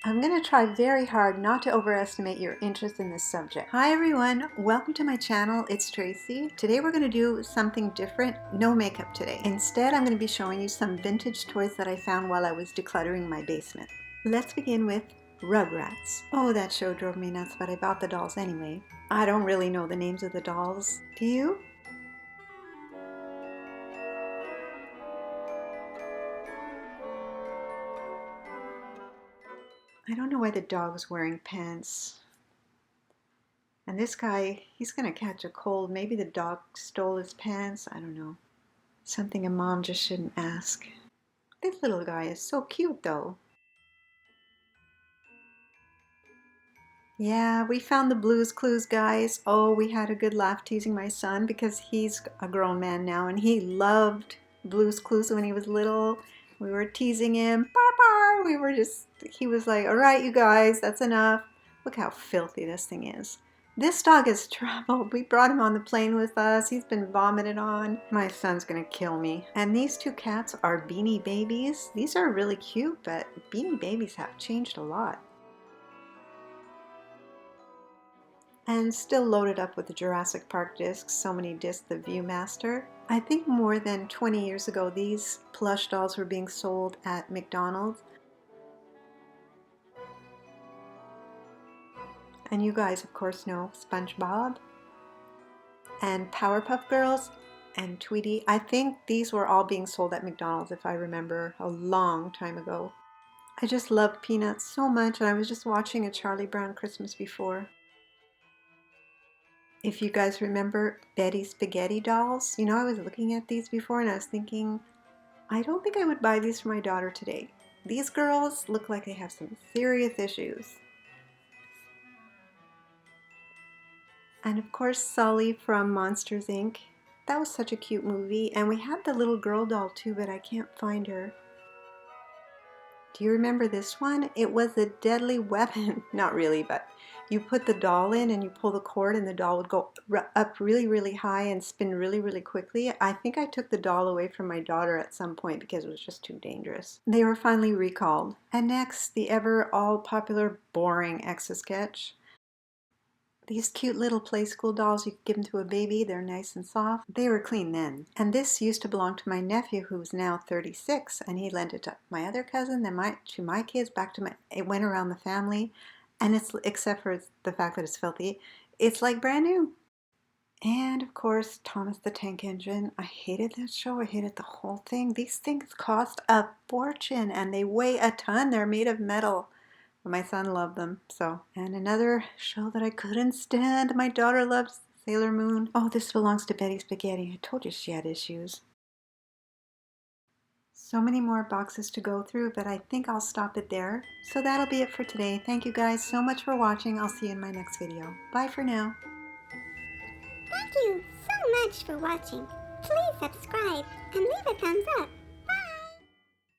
I'm going to try very hard not to overestimate your interest in this subject. Hi everyone, welcome to my channel. It's Tracy. Today we're going to do something different. No makeup today. Instead, I'm going to be showing you some vintage toys that I found while I was decluttering my basement. Let's begin with Rugrats. Oh, that show drove me nuts, but I bought the dolls anyway. I don't really know the names of the dolls. Do you? I don't know why the dog's wearing pants. And this guy, he's gonna catch a cold. Maybe the dog stole his pants. I don't know. Something a mom just shouldn't ask. This little guy is so cute though. Yeah, we found the Blue's Clues, guys. Oh, we had a good laugh teasing my son because he's a grown man now and he loved Blue's Clues when he was little. We were teasing him. Papa! He was like, all right, you guys, that's enough. Look how filthy this thing is. This dog has traveled. We brought him on the plane with us. He's been vomited on. My son's gonna kill me. And these two cats are Beanie Babies. These are really cute, but Beanie Babies have changed a lot. And still loaded up with the Jurassic Park discs, so many discs, the Viewmaster. I think more than 20 years ago, these plush dolls were being sold at McDonald's. And you guys, of course, know SpongeBob and Powerpuff Girls and Tweety. I think these were all being sold at McDonald's, if I remember, a long time ago. I just love Peanuts so much, and I was just watching a Charlie Brown Christmas before. If you guys remember Betty Spaghetti dolls, you know, I was looking at these before and I was thinking, I don't think I would buy these for my daughter today. These girls look like they have some serious issues. And of course, Sully from Monsters, Inc. That was such a cute movie. And we had the little girl doll too, but I can't find her. Do you remember this one? It was a deadly weapon. Not really, but you put the doll in and you pull the cord and the doll would go up really, really high and spin really, really quickly. I think I took the doll away from my daughter at some point because it was just too dangerous. They were finally recalled. And next, the ever all popular boring Etch-a-Sketch. These cute little play school dolls, you could give them to a baby. They're nice and soft. They were clean then. And this used to belong to my nephew, who's now 36, and he lent it to my other cousin, then to my kids, it went around the family. And it's, except for the fact that it's filthy, it's like brand new. And of course, Thomas the Tank Engine. I hated that show. I hated the whole thing. These things cost a fortune and they weigh a ton. They're made of metal. But my son loved them, so. And another show that I couldn't stand. My daughter loves Sailor Moon. Oh, this belongs to Betty Spaghetti. I told you she had issues. So many more boxes to go through, but I think I'll stop it there. So that'll be it for today. Thank you guys so much for watching. I'll see you in my next video. Bye for now. Thank you so much for watching. Please subscribe and leave a thumbs up.